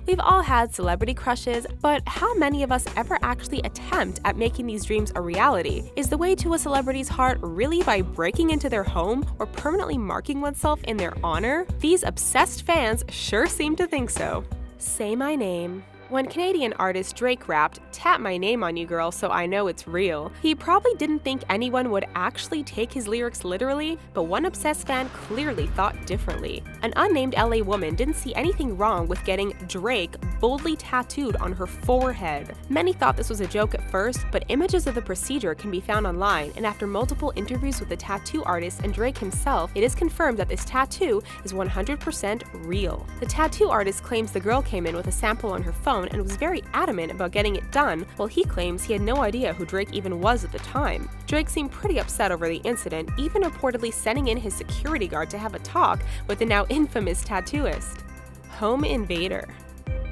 We've all had celebrity crushes, but how many of us ever actually attempt at making these dreams a reality? Is the way to a celebrity's heart really by breaking into their home or permanently marking oneself in their honor? These obsessed fans sure seem to think so. Say my name. When Canadian artist Drake rapped, "Tap my name on you girl so I know it's real," he probably didn't think anyone would actually take his lyrics literally, but one obsessed fan clearly thought differently. An unnamed LA woman didn't see anything wrong with getting Drake boldly tattooed on her forehead. Many thought this was a joke at first, but images of the procedure can be found online, and after multiple interviews with the tattoo artist and Drake himself, it is confirmed that this tattoo is 100% real. The tattoo artist claims the girl came in with a sample on her phone and was very adamant about getting it done, while he claims he had no idea who Drake even was at the time. Drake seemed pretty upset over the incident, even reportedly sending in his security guard to have a talk with the now infamous tattooist. Home Invader.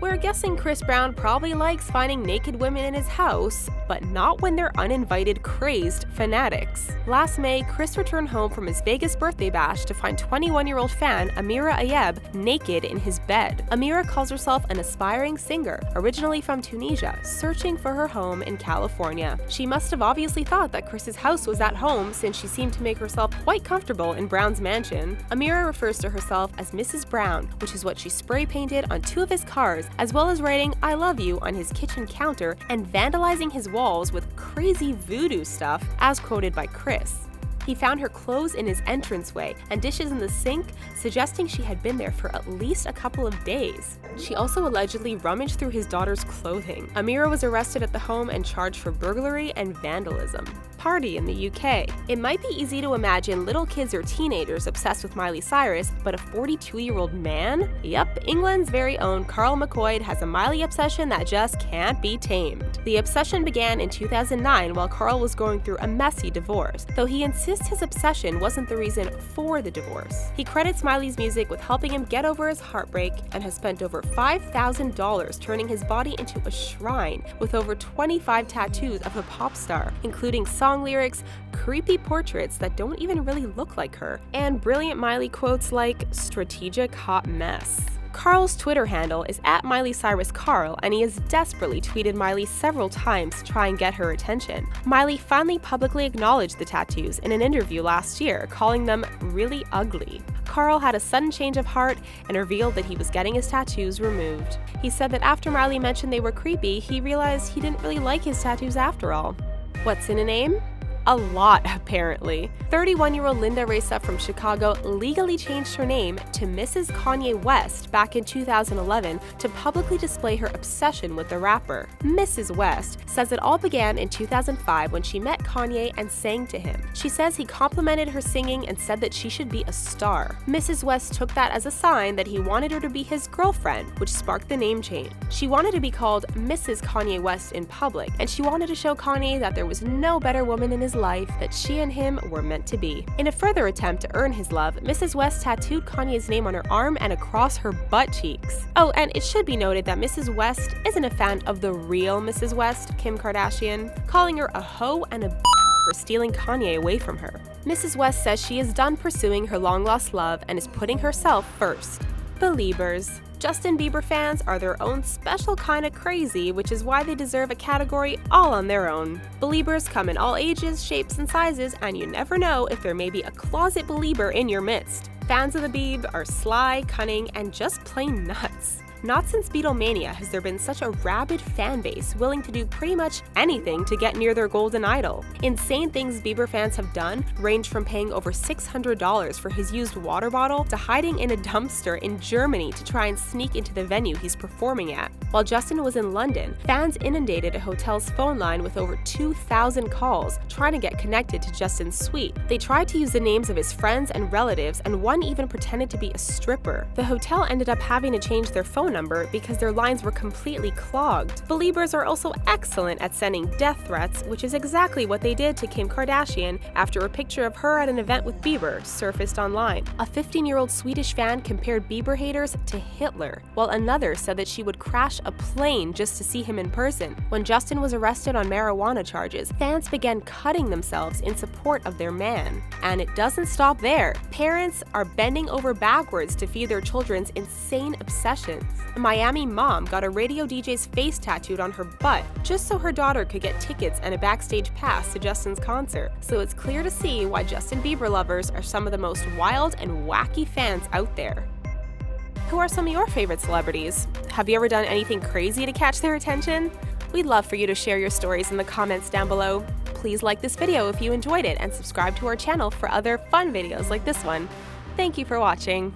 We're guessing Chris Brown probably likes finding naked women in his house, but not when they're uninvited, crazed fanatics. Last May, Chris returned home from his Vegas birthday bash to find 21-year-old fan Amira Ayeb naked in his bed. Amira calls herself an aspiring singer, originally from Tunisia, searching for her home in California. She must have obviously thought that Chris's house was at home since she seemed to make herself quite comfortable in Brown's mansion. Amira refers to herself as Mrs. Brown, which is what she spray painted on 2 of his cars, as well as writing "I love you" on his kitchen counter and vandalizing his walls with crazy voodoo stuff, as quoted by Chris. He found her clothes in his entranceway and dishes in the sink, suggesting she had been there for at least a couple of days. She also allegedly rummaged through his daughter's clothing. Amira was arrested at the home and charged for burglary and vandalism. Party in the UK. It might be easy to imagine little kids or teenagers obsessed with Miley Cyrus, but a 42-year-old man? Yep, England's very own Carl McCoy has a Miley obsession that just can't be tamed. The obsession began in 2009 while Carl was going through a messy divorce, though he insists his obsession wasn't the reason for the divorce. He credits Miley's music with helping him get over his heartbreak and has spent over $5,000 turning his body into a shrine with over 25 tattoos of a pop star, including song lyrics, creepy portraits that don't even really look like her, and brilliant Miley quotes like "strategic hot mess." Carl's Twitter handle is @MileyCyrusCarl, and he has desperately tweeted Miley several times to try and get her attention. Miley finally publicly acknowledged the tattoos in an interview last year, calling them really ugly. Carl had a sudden change of heart and revealed that he was getting his tattoos removed. He said that after Miley mentioned they were creepy, he realized he didn't really like his tattoos after all. What's in a name? A lot, apparently. 31-year-old Linda Reza from Chicago legally changed her name to Mrs. Kanye West back in 2011 to publicly display her obsession with the rapper. Mrs. West says it all began in 2005 when she met Kanye and sang to him. She says he complimented her singing and said that she should be a star. Mrs. West took that as a sign that he wanted her to be his girlfriend, which sparked the name change. She wanted to be called Mrs. Kanye West in public, and she wanted to show Kanye that there was no better woman in his life, that she and him were meant to be. In a further attempt to earn his love, Mrs. West tattooed Kanye's name on her arm and across her butt cheeks. Oh, and it should be noted that Mrs. West isn't a fan of the real Mrs. West, Kim Kardashian, calling her a hoe and a for stealing Kanye away from her. Mrs. West says she is done pursuing her long-lost love and is putting herself first. Beliebers. Justin Bieber fans are their own special kind of crazy, which is why they deserve a category all on their own. Beliebers come in all ages, shapes, and sizes, and you never know if there may be a closet Belieber in your midst. Fans of the Bieb are sly, cunning, and just plain nuts. Not since Beatlemania has there been such a rabid fan base willing to do pretty much anything to get near their golden idol. Insane things Bieber fans have done range from paying over $600 for his used water bottle to hiding in a dumpster in Germany to try and sneak into the venue he's performing at. While Justin was in London, fans inundated a hotel's phone line with over 2,000 calls trying to get connected to Justin's suite. They tried to use the names of his friends and relatives, and one even pretended to be a stripper. The hotel ended up having to change their phone phone number because their lines were completely clogged. Beliebers are also excellent at sending death threats, which is exactly what they did to Kim Kardashian after a picture of her at an event with Bieber surfaced online. A 15-year-old Swedish fan compared Bieber haters to Hitler, while another said that she would crash a plane just to see him in person. When Justin was arrested on marijuana charges, fans began cutting themselves in support of their man. And it doesn't stop there. Parents are bending over backwards to feed their children's insane obsessions. A Miami mom got a radio DJ's face tattooed on her butt just so her daughter could get tickets and a backstage pass to Justin's concert. So it's clear to see why Justin Bieber lovers are some of the most wild and wacky fans out there. Who are some of your favorite celebrities? Have you ever done anything crazy to catch their attention? We'd love for you to share your stories in the comments down below. Please like this video if you enjoyed it and subscribe to our channel for other fun videos like this one. Thank you for watching.